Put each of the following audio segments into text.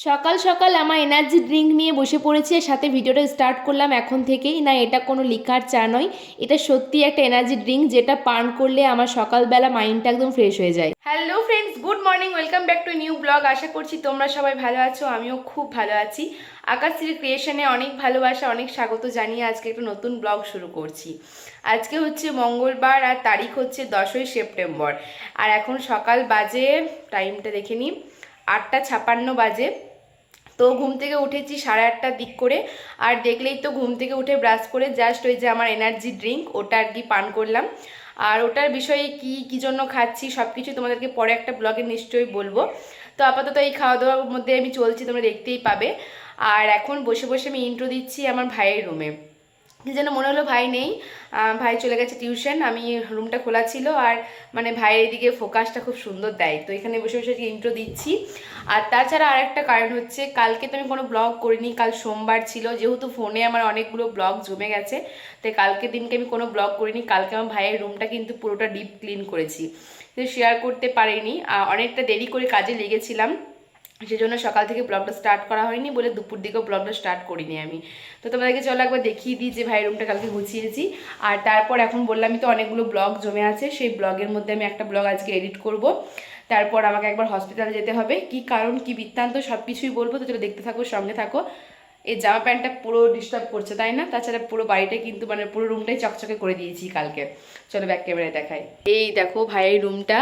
সকাল সকাল আমার এনার্জি ড্রিঙ্ক নিয়ে বসে পড়েছি, আর সাথে ভিডিওটা স্টার্ট করলাম এখন থেকেই। না, এটা কোনো লিকার চা নয়, এটা সত্যি একটা এনার্জি ড্রিঙ্ক, যেটা পান করলে আমার সকালবেলা মাইন্ডটা একদম ফ্রেশ হয়ে যায়। Hello friends, good morning, welcome back to new blog. আশা করছি তোমরা সবাই ভালো আছো, আমিও খুব ভালো আছি। আকাশশ্রী ক্রিয়েশনে অনেক ভালোবাসা, অনেক স্বাগত জানিয়ে আজকে একটা নতুন ব্লগ শুরু করছি। আজকে হচ্ছে মঙ্গলবার আর তারিখ হচ্ছে 10ই সেপ্টেম্বর, আর এখন সকাল বাজে, টাইমটা দেখে নিই, 8:56 বাজে। তো ঘুম থেকে উঠেছি 8:30টার দিক করে, আর দেখলেই তো ঘুম থেকে উঠে ব্রাশ করে জাস্ট ওই যে আমার এনার্জি ড্রিঙ্ক ওটা আর কি পান করলাম। আর ওটার বিষয়ে কি জন্য খাচ্ছি সব কিছু তোমাদেরকে পরে একটা ব্লগে নিশ্চয়ই বলবো। তো আপাতত এই খাওয়া দাওয়ার মধ্যে আমি চলছি, তোমরা দেখতেই পাবে। আর এখন বসে বসে আমি ইন্ট্রো দিচ্ছি আমার ভাইয়ের রুমে। কি যেন মনে হলো ভাই নেই, ভাই চলে গেছে টিউশন, আমি রুমটা খোলা ছিল। আর মানে ভাইয়ের এদিকে ফোকাসটা খুব সুন্দর দেয়, তো এখানে বসে বসে ইন্ট্রো দিচ্ছি। আর তাছাড়া আরেকটা কারণ হচ্ছে, কালকে তো আমি কোনো ব্লগ করিনি, কাল সোমবার ছিল, যেহেতু ফোনে আমার অনেকগুলো ব্লগ জমে গেছে, তাই কালকে দিনকে আমি কোনো ব্লগ করিনি। কালকে আমার ভাইয়ের রুমটা কিন্তু পুরোটা ডিপ ক্লিন করেছি, তো শেয়ার করতে পারিনি, অনেকটা দেরি করে কাজে লেগেছিলাম, সেজন্য সকাল থেকে ব্লগটা স্টার্ট করা হয়নি, বলে দুপুর দিকেও ব্লগটা স্টার্ট করিনি আমি। তো তোমাদেরকে চলো একবার দেখিয়ে দিই যে ভাইয়ের রুমটা কালকে গুছিয়েছি। আর তারপর এখন বললামই তো অনেকগুলো ব্লগ জমে আছে, সেই ব্লগের মধ্যে আমি একটা ব্লগ আজকে এডিট করব। তারপর আমাকে একবার হসপিটালে যেতে হবে, কি কারণ কি বৃত্তান্ত সব কিছুই বলবো, তো চলো দেখতে থাকো, সঙ্গে থাকো। এই জামা প্যান্টটা পুরো ডিস্টার্ব করছে, তাই না? তাছাড়া পুরো বাড়িটা কিন্তু মানে পুরো রুমটাই চকচকে করে দিয়েছি কালকে। চলো ব্যাক ক্যামেরায় দেখাই। এই দেখো ভাইয়ের রুমটা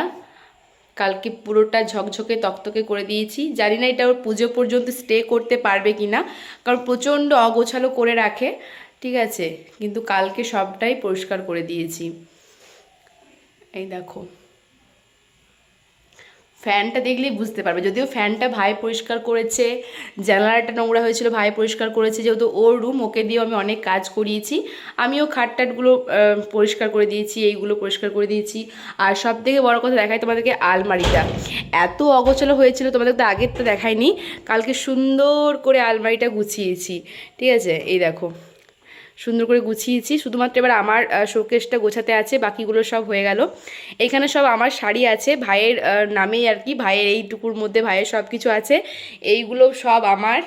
কালকে পুরোটা ঝকঝকে তকতকে করে দিয়েছি। জানি না এটা ওর পুজো পর্যন্ত স্টে করতে পারবে কি না, কারণ প্রচণ্ড অগোছালো করে রাখে, ঠিক আছে, কিন্তু কালকে সবটাই পরিষ্কার করে দিয়েছি। এই দেখো, ফ্যানটা দেখলেই বুঝতে পারবে, যদিও ফ্যানটা ভাই পরিষ্কার করেছে, জানালাটা নোংরা হয়েছিল ভাই পরিষ্কার করেছে, যেহেতু ওর রুম, ওকে দিয়েও আমি অনেক কাজ করিয়েছি। আমিও খাটটাটগুলো পরিষ্কার করে দিয়েছি, এইগুলো পরিষ্কার করে দিয়েছি। আর সব থেকে বড় কথা দেখাই তোমাদেরকে, আলমারিটা এত অগোছালো হয়েছিল, তোমাদের তো আগের তো দেখাইনি, কালকে সুন্দর করে আলমারিটা গুছিয়েছি, ঠিক আছে। এই দেখো সুন্দর করে গুছিয়েছি, শুধুমাত্র এবার আমার শোকেসটা গোছাতে আছে, বাকিগুলো সব হয়ে গেল। এখানে সব আমার শাড়ি আছে ভাইয়ের নামেই আর কি, ভাইয়ের এইটুকুর মধ্যে ভাইয়ের সব কিছু আছে, এইগুলো সব আমার।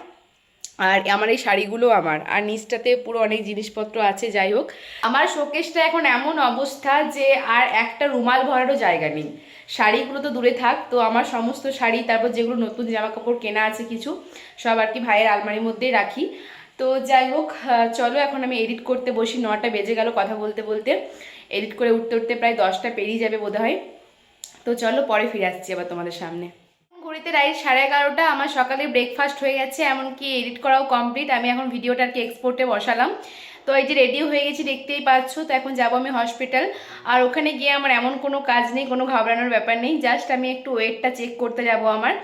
আর আমার এই শাড়িগুলো আমার, আর নিচটাতে পুরো অনেক জিনিসপত্র আছে। যাই হোক, আমার শোকেসটা এখন এমন অবস্থা যে আর একটা রুমাল ভরারও জায়গা নেই। শাড়িগুলো তো দূরে থাক, তো আমার সমস্ত শাড়ি, তারপর যেগুলো নতুন জামা কাপড় কেনা আছে কিছু, সব আর কি ভাইয়ের আলমারির মধ্যেই রাখি। তো যাই হোক, চলো এখন আমি এডিট করতে বসি। 9টা বেজে গেল কথা বলতে বলতে, এডিট করে উঠতে উঠতে প্রায় 10টা পেরিয়ে যাবে বোধহয়। তো চলো পরে ফিরে আসছি আবার তোমাদের সামনে। ঘড়িতে রাইট 11:30, আমার সকালে ব্রেকফাস্ট হয়ে গেছে, এমনকি এডিট করাও কমপ্লিট। আমি এখন ভিডিওটা আর কি এক্সপোর্টে বসালাম। তো এই যে রেডি হয়ে গেছি, দেখতেই পাচ্ছ। তো এখন যাবো আমি হসপিটাল, আর ওখানে গিয়ে আমার এমন কোনো কাজ নেই, কোনো ঘাবড়ানোর ব্যাপার নেই, জাস্ট আমি একটু ওয়েটটা চেক করতে যাব আমার।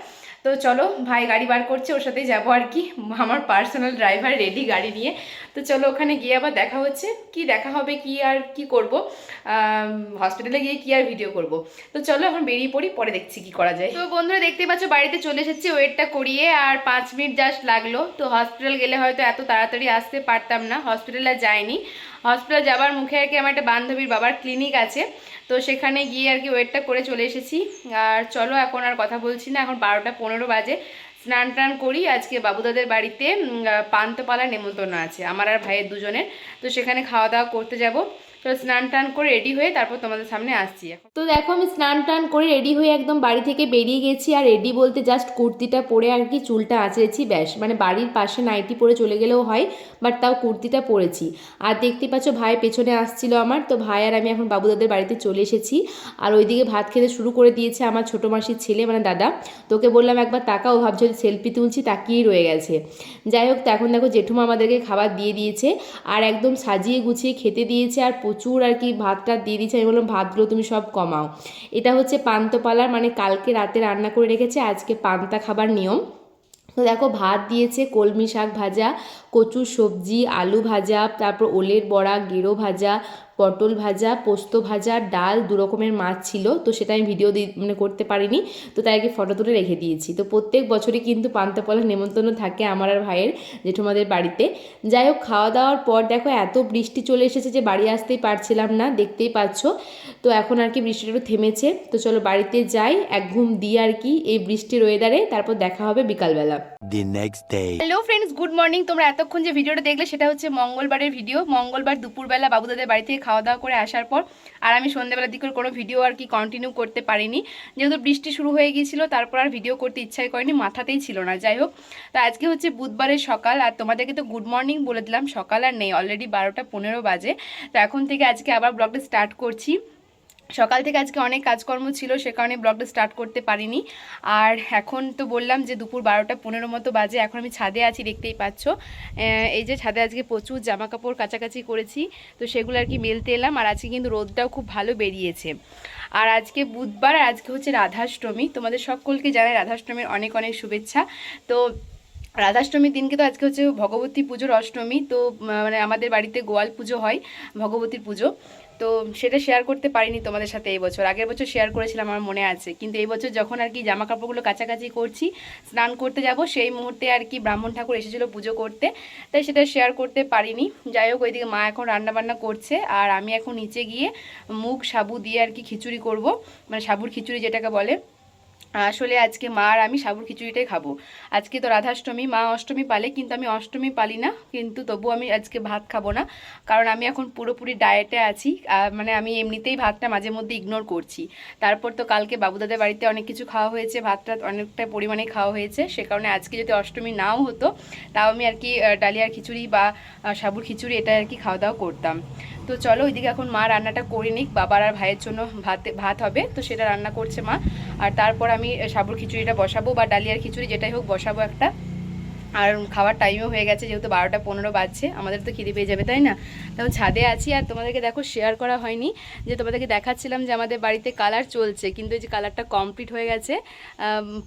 তো চলো, ভাই গাড়ি বার করছে, ওর সাথেই যাবো আর কি, আমার পার্সোনাল ড্রাইভার রেডি গাড়ি নিয়ে। তো চলো ওখানে গিয়ে আবার দেখা হচ্ছে, কি দেখা হবে, কি আর কি করব, হসপিটালে গিয়ে কি আর ভিডিও করব। তো চলো এখন বেরিয়ে পড়ি, পরে দেখছি কি করা যায়। তো বন্ধুরা দেখতে পাচ্ছ বাড়িতে চলে এসেছি, ওয়েটটা করিয়ে, আর 5 মিনিট জাস্ট লাগলো। তো হসপিটাল গেলে হয়তো এত তাড়াতাড়ি আসতে পারতাম না, হসপিটালে যাইনি। হসপিটাল যাবার মুখে আর কি আমার একটা বান্ধবীর বাবার ক্লিনিক আছে, তো সেখানে গিয়ে আর কি ওয়েটটা করে চলে এসেছি। আর চলো এখন আর কথা বলছি না, এখন 12টা 15 বাজে। স্নান টান করি, আজকে বাবুদাদের বাড়িতে পান্তুপালার নেমন্তন্ন আছে আমার আর ভাইয়ের দুজনের, তো সেখানে খাওয়া দাওয়া করতে যাব। তো স্নান টান করে রেডি হয়ে তারপর তোমাদের সামনে আসছি এখন। তো দেখো আমি স্নান টান করে রেডি হয়ে একদম বাড়ি থেকে বেরিয়ে গেছি, আর রেডি বলতে জাস্ট কুর্তিটা পরে আর কি চুলটা আঁচড়েছি, ব্যাস, মানে বাড়ির পাশে নাইটি পরে চলে গেলেও হয়, বাট তাও কুর্তিটা পরেছি। আর দেখতে পাচ্ছ ভাই পেছনে আসছিল আমার, তো ভাই আর আমি এখন বাবুদাদের বাড়িতে চলে এসেছি। আর ওইদিকে ভাত খেতে শুরু করে দিয়েছে আমার ছোটো মাসির ছেলে, মানে দাদা। তোকে বললাম একবার তাকাও, ভাবছো সেলফি তুলছি, তাকিয়েই রয়ে গেছে। যাই হোক, তো এখন দেখো জেঠুমা আমাদেরকে খাবার দিয়ে দিয়েছে, আর একদম সাজিয়ে গুছিয়ে খেতে দিয়েছে, আর প্রচুর আর কি ভাতটা দিয়ে দিয়েছে। আমি বললাম ভাতগুলো তুমি সব কমাও। এটা হচ্ছে পান্তুপালার, মানে কালকে রাতে রান্না করে রেখেছে, আজকে পান্তা খাবার নিয়ম। তো দেখো ভাত দিয়েছে, কলমি শাক ভাজা, কচুর সবজি, আলু ভাজা, তারপর ওলের বড়া, গেঁড়ো ভাজা, পটল ভাজা, পোস্ত ভাজা, ডাল, 2 রকমের মাছ ছিল। তো সেটা আমি ভিডিও করতে পারিনি, তো তাই আগে ফটো তুলে রেখে দিয়েছি। তো প্রত্যেক বছরই কিন্তু পান্তা পলার নেমন্তন্ন থাকে আমার আর ভাইয়ের, জেঠুমাদের বাড়িতে। যাই হোক, খাওয়া দাওয়ার পর দেখো এত বৃষ্টি চলে এসেছে যে বাড়ি আসতেই পারছিলাম না, দেখতেই পাচ্ছ। তো এখন আর কি বৃষ্টিটা একটু থেমেছে। তো চলো বাড়িতে যাই, এক ঘুম দিই আর কি এই বৃষ্টির ওয়েদারে, তারপর দেখা হবে বিকালবেলা। Hello friends, good morning. তোমরা এতক্ষণ যে ভিডিওটা দেখলে সেটা হচ্ছে মঙ্গলবারের ভিডিও। মঙ্গলবার দুপুরবেলা বাবুদাদের বাড়ি থেকে খাওয়া দাওয়া করে আসার পর আর আমি সন্ধ্যেবেলার দিকের কোনো ভিডিও আর কি কন্টিনিউ করতে পারিনি, যেহেতু বৃষ্টি শুরু হয়ে গিয়েছিল। তারপর আর ভিডিও করতে ইচ্ছাই করেনি, মাথাতেই ছিল না। যাই হোক, তো আজকে হচ্ছে বুধবারের সকাল, আর তোমাদেরকে তো গুড মর্নিং বলে দিলাম, সকাল আর নেই, অলরেডি 12টা 15 বাজে। তো এখন থেকে আজকে আবার ব্লগটা স্টার্ট করছি। সকাল থেকে আজকে অনেক কাজকর্ম ছিল, সে কারণে ব্লগটা স্টার্ট করতে পারিনি। আর এখন তো বললাম যে দুপুর 12টা 15 মতো বাজে, এখন আমি ছাদে আছি, দেখতেই পাচ্ছ। এই যে ছাদে আজকে প্রচুর জামা কাপড় কাচাকাচি করেছি, তো সেগুলো আর কি মেলতে এলাম। আর আজকে কিন্তু রোদটাও খুব ভালো বেরিয়েছে। আর আজকে বুধবার, আর আজকে হচ্ছে রাধাষ্টমী। তোমাদের সকলকে জানাই রাধাষ্টমীর অনেক অনেক শুভেচ্ছা। তো রাধাষ্টমীর দিনকে তো আজকে হচ্ছে ভগবতী পুজোর অষ্টমী। তো মানে আমাদের বাড়িতে গোয়াল পুজো হয়, ভগবতীর পুজো। তো সেটা শেয়ার করতে পারিনি তোমাদের সাথে এই বছর। আগের বছর শেয়ার করেছিলাম, আমার মনে আছে। কিন্তু এই বছর যখন আর কি জামা কাপড়গুলো কাছাকাছি করছি, স্নান করতে যাব, সেই মুহূর্তে আর কি ব্রাহ্মণ ঠাকুর এসেছিলো পুজো করতে, তাই সেটা শেয়ার করতে পারিনি। যাই হোক, ওইদিকে মা এখন রান্নাবান্না করছে, আর আমি এখন নিচে গিয়ে মুগ সাবু দিয়ে আর কি খিচুড়ি করব, মানে সাবুর খিচুড়ি যেটাকে বলে। আসলে আজকে মা আর আমি সাবুর খিচুড়িটাই খাবো। আজকে তো রাধাষ্টমী, মা অষ্টমী পালে, কিন্তু আমি অষ্টমী পালি না, কিন্তু তবু আমি আজকে ভাত খাবো না, কারণ আমি এখন পুরোপুরি ডায়েটে আছি। মানে আমি এমনিতেই ভাতটা মাঝে মধ্যে ইগনোর করছি। তারপর তো কালকে বাবুদাদের বাড়িতে অনেক কিছু খাওয়া হয়েছে, ভাতটা অনেকটা পরিমাণে খাওয়া হয়েছে, সে কারণে আজকে যদি অষ্টমী নাও হতো, তাও আমি আর কি ডালিয়ার খিচুড়ি বা সাবুর খিচুড়ি এটা আর কি খাওয়া দাওয়া করতাম। তো চলো ওইদিকে এখন মা রান্নাটা করে নিক, বাবার আর ভাইয়ের জন্য ভাত হবে, তো সেটা রান্না করছে মা। আর তারপর আমি সাবুর খিচুড়িটা বসাবো, বা ডালিয়ার খিচুড়ি যেটাই হোক বসাবো একটা। আর খাওয়ার টাইমও হয়ে গেছে, যেহেতু 12টা 15 বাজছে, আমাদের তো খিদে পেয়ে যাবে, তাই না? তখন ছাদে আছি। আর তোমাদেরকে দেখো শেয়ার করা হয়নি, যে তোমাদেরকে দেখাচ্ছিলাম যে আমাদের বাড়িতে কালার চলছে, কিন্তু এই যে কালারটা কমপ্লিট হয়ে গেছে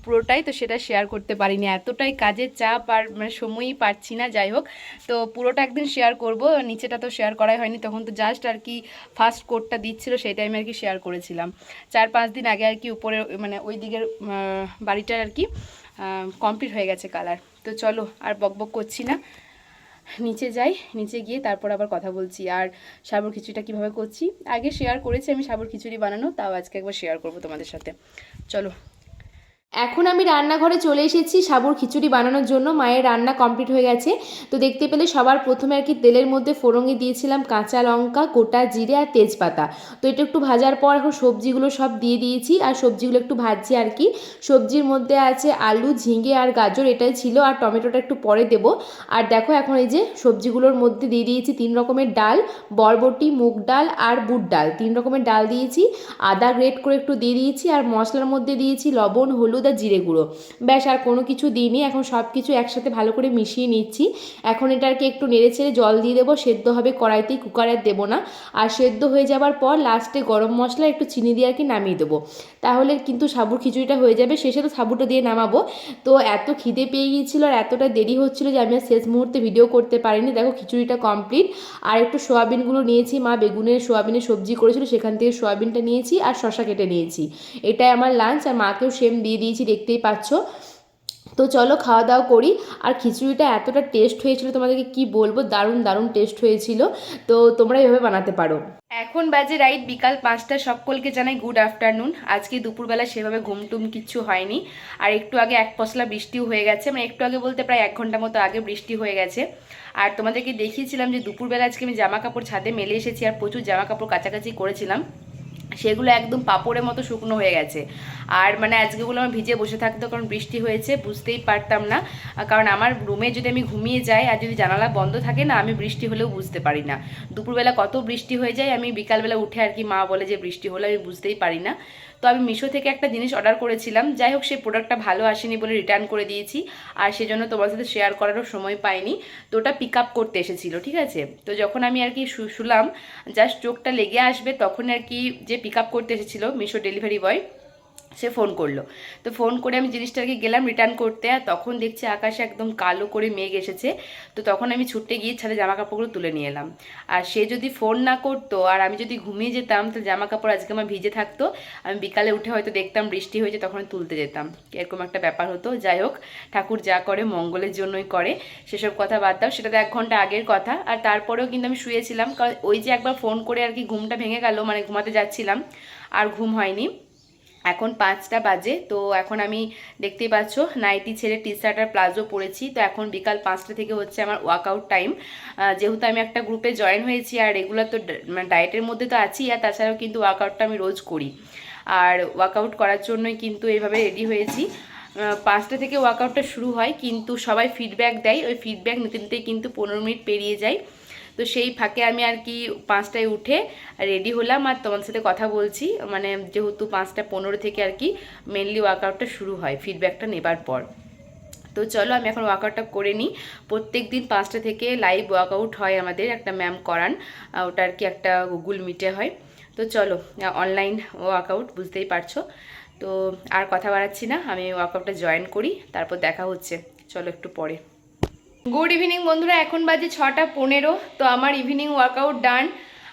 পুরোটাই, তো সেটা শেয়ার করতে পারিনি, এতটাই কাজের চাপ আর মানে সময়ই পাচ্ছি না। যাই হোক, তো পুরোটা একদিন শেয়ার করব, নিচেটা তো শেয়ার করাই হয়নি, তখন তো জাস্ট আর কি ফার্স্ট কোটটা দিচ্ছিল, সেই টাইমে আর কি শেয়ার করেছিলাম। 4-5 দিন আগে আর কি উপরে মানে ওই দিকের বাড়িটার আর কি কমপ্লিট হয়ে গেছে কালার। তো চলো আর বকবক করছি না, নিচে যাই, নিচে গিয়ে তারপর আবার কথা বলছি। আর সাবুর খিচুড়িটা কীভাবে করছি আগে শেয়ার করেছি আমি, সাবুর খিচুড়ি বানানো, তাও আজকে একবার শেয়ার করব তোমাদের সাথে। চলো, এখন আমি রান্নাঘরে চলে এসেছি সাবুর খিচুড়ি বানানোর জন্য। মায়ের রান্না কমপ্লিট হয়ে গেছে। তো দেখতে পেলে সবার প্রথমে আর কি তেলের মধ্যে ফোড়ঙে দিয়েছিলাম কাঁচা লঙ্কা, গোটা জিরে আর তেজপাতা। তো এটা একটু ভাজার পর এখন সবজিগুলো সব দিয়ে দিয়েছি, আর সবজিগুলো একটু ভাজছি আর কি। সবজির মধ্যে আছে আলু, ঝিঙে আর গাজর, এটাই ছিল, আর টমেটোটা একটু পরে দেবো। আর দেখো এখন এই যে সবজিগুলোর মধ্যে দিয়ে দিয়েছি 3 রকমের ডাল, বরবটি, মুগ ডাল আর বুট ডাল, 3 রকমের ডাল দিয়েছি। আদা গ্রেট করে একটু দিয়ে দিয়েছি, আর মশলার মধ্যে দিয়েছি লবণ, হলুদ আর জিরে গুঁড়ো, ব্যাস আর কোনো কিছু দিইনি। এখন সব কিছু একসাথে ভালো করে মিশিয়ে নিচ্ছি। এখন এটাকে একটু নেড়ে ছেড়ে জল দিয়ে দেবো, সেদ্ধ হবে কড়াইতেই, কুকারে দেবো না। আর সেদ্ধ হয়ে যাবার পর লাস্টে গরম মশলা একটু চিনি দিয়ে আর কি নামিয়ে দেবো, তাহলে কিন্তু সাবুর খিচুড়িটা হয়ে যাবে। শেষে তো সাবুটা দিয়ে নামাবো। তো এত খিদে পেয়ে গিয়েছিলো আর এতটা দেরি হচ্ছিলো যে আমি আর শেষ মুহূর্তে ভিডিও করতে পারিনি। দেখো খিচুড়িটা কমপ্লিট। আর একটু সোয়াবিনগুলো নিয়েছি, মা সোয়াবিনের সবজি করেছিল, সেখান থেকে সোয়াবিনটা নিয়েছি আর শশা কেটে নিয়েছি। এটাই আমার লাঞ্চ, আর মাকেও সেম দিয়ে দিয়েছি, দেখতেই পাচ্ছ। তো চলো খাওয়া দাওয়া করি। আর খিচুড়িটা এতটা টেস্ট হয়েছিল তোমাদেরকে কি বলবো, দারুণ দারুণ টেস্ট হয়েছিল। তো তোমরা এইভাবে বানাতে পারো। এখন বাজে রাইট বিকাল 5টা। সকলকে জানাই গুড আফটারনুন। আজকে দুপুরবেলা সেভাবে ঘুমটুম কিচ্ছু হয়নি, আর একটু আগে এক পশলা বৃষ্টিও হয়ে গেছে, মানে একটু আগে বলতে প্রায় 1 ঘন্টা মতো আগে বৃষ্টি হয়ে গেছে। আর তোমাদেরকে দেখিয়েছিলাম যে দুপুরবেলা আজকে আমি জামা কাপড় ছাদে মেলে এসেছি, আর প্রচুর জামা কাপড় কাচাকাচি করেছিলাম, সেগুলো একদম পাপড়ের মতো শুকনো হয়ে গেছে। আর মানে আজকেগুলো আমার ভিজে বসে থাকতো, কারণ বৃষ্টি হয়েছে, বুঝতেই পারতাম না। কারণ আমার রুমে যদি আমি ঘুমিয়ে যাই আর যদি জানালা বন্ধ থাকে না, আমি বৃষ্টি হলেও বুঝতে পারি না। দুপুরবেলা কত বৃষ্টি হয়ে যায়, আমি বিকালবেলা উঠে আর কি মা বলে যে বৃষ্টি হলে আমি বুঝতেই পারি না। তো আমি মিশো থেকে একটা জিনিস অর্ডার করেছিলাম, যাই হোক সেই প্রোডাক্টটা ভালো আসেনি বলে রিটার্ন করে দিয়েছি, আর সেজন্য তোমার সাথে শেয়ার করারও সময় পাইনি। তো ওটা পিক আপ করতে এসেছিলো, ঠিক আছে। তো যখন আমি আর কি শুলাম, জাস্ট চোখটা লেগে আসবে তখন আর কি যে পিক আপ করতে এসেছিলো মিশো ডেলিভারি বয়, সে ফোন করলো। তো ফোন করে আমি জিনিসটাকে গেলাম রিটার্ন করতে, আর তখন দেখছি আকাশে একদম কালো করে মেঘ এসেছে। তো তখন আমি ছুটে গিয়ে ছাদে জামা কাপড়গুলো তুলে নিয়ে এলাম। আর সে যদি ফোন না করতো আর আমি যদি ঘুমিয়ে যেতাম, তো জামা কাপড় আজকে আমার ভিজে থাকতো। আমি বিকালে উঠে হয়তো দেখতাম বৃষ্টি হয়েছে, তখন তুলতে যেতাম, এরকম একটা ব্যাপার হতো। যাই হোক, ঠাকুর যা করে মঙ্গলের জন্যই করে, সেসব কথা বাদ দাও, সেটা তো 1 ঘন্টা আগের কথা। আর তারপরেও কিন্তু আমি শুয়েছিলাম, কারণ ওই যে একবার ফোন করে আর কি ঘুমটা ভেঙে গেল, মানে ঘুমাতে যাচ্ছিলাম, আর ঘুম হয়নি। এখন 5টা বাজে। তো এখন আমি দেখতেই পাচ্ছ নাইটি ছেড়ে টি শার্ট আর প্লাজো পরেছি। তো এখন বিকাল 5টা থেকে হচ্ছে আমার ওয়ার্কআউট টাইম। যেহেতু আমি একটা গ্রুপে জয়েন হয়েছি আর রেগুলার তো মানে ডায়েটের মধ্যে তো আছি, আর তাছাড়াও কিন্তু ওয়ার্কআউটটা আমি রোজ করি। আর ওয়ার্কআউট করার জন্যই কিন্তু এইভাবে রেডি হয়েছি। 5টা থেকে ওয়ার্কআউটটা শুরু হয়, কিন্তু সবাই ফিডব্যাক দেয়, ওই ফিডব্যাক নিতে নিতেই কিন্তু 15 মিনিট পেরিয়ে যায়। তো সেই ফাঁকে আমি আর কি 5টায় উঠে রেডি হলাম আর তোমাদের সাথে কথা বলছি, মানে যেহেতু 5টা 15 থেকে আর কি মেনলি ওয়ার্কআউটটা শুরু হয় ফিডব্যাকটা নেবার পর। তো চলো আমি এখন ওয়ার্কআউটটা করে নিই। প্রত্যেক দিন 5টা থেকে লাইভ ওয়ার্কআউট হয় আমাদের, একটা ম্যাম করান, ওটা আর কি একটা গুগল মিটে হয়। তো চলো, অনলাইন ওয়ার্কআউট বুঝতেই পারছো। তো আর কথা বাড়াচ্ছি না, আমি ওয়ার্কআউটটা জয়েন করি, তারপর দেখা হচ্ছে, চলো একটু পরে। গুড ইভিনিং বন্ধুরা, এখন বাজে 6টা 15। তো আমার ইভিনিং ওয়ার্কআউট ডান।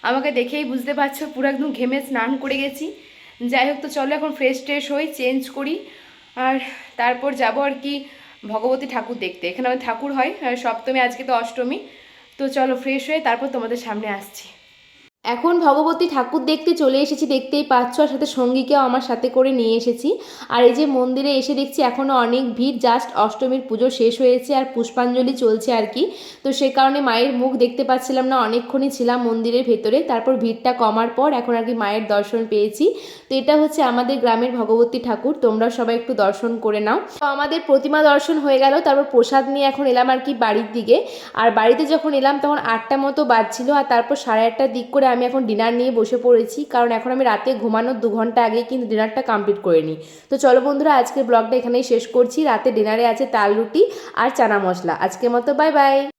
আমাকে দেখেই বুঝতে পারছো পুরো একদম ঘেমে স্নান করে গেছি। যাই হোক, তো চলো এখন ফ্রেশ ট্রেশ হই, চেঞ্জ করি, আর তারপর যাব আর কি ভগবতী ঠাকুর দেখতে। এখানে আমাদের ঠাকুর হয় সপ্তমী, আজকে তো অষ্টমী। তো চলো ফ্রেশ হয়ে তারপর তোমাদের সামনে আসছি। এখন ভগবতী ঠাকুর দেখতে চলে এসেছি, দেখতেই পাচ্ছ, আর সাথে সঙ্গীকেও আমার সাথে করে নিয়ে এসেছি। আর এই যে মন্দিরে এসে দেখছি এখনও অনেক ভিড়, জাস্ট অষ্টমীর পুজো শেষ হয়েছে আর পুষ্পাঞ্জলি চলছে আর কি। তো সে কারণে মায়ের মুখ দেখতে পাচ্ছিলাম না, অনেকক্ষণই ছিলাম মন্দিরের ভেতরে, তারপর ভিড়টা কমার পর এখন আর কি মায়ের দর্শন পেয়েছি। তো এটা হচ্ছে আমাদের গ্রামের ভগবতী ঠাকুর, তোমরা সবাই একটু দর্শন করে নাও। তো আমাদের প্রতিমা দর্শন হয়ে গেল, তারপর প্রসাদ নিয়ে এখন এলাম আর কি বাড়ির দিকে। আর বাড়িতে যখন এলাম তখন 8টা মতো বাজছিল, আর তারপর 8:30টার দিক করে আমি এখন ডিনার নিয়ে বসে পড়েছি, কারণ এখন আমি রাতে ঘুমানোর 2 ঘন্টা আগে কিন্তু ডিনারটা কমপ্লিট করে নিই। তো চলো বন্ধুরা, আজকের ব্লগটা এখানেই শেষ করছি। রাতে ডিনারে আছে তাল রুটি আর চানা মশলা। আজকের মতো বাই বাই।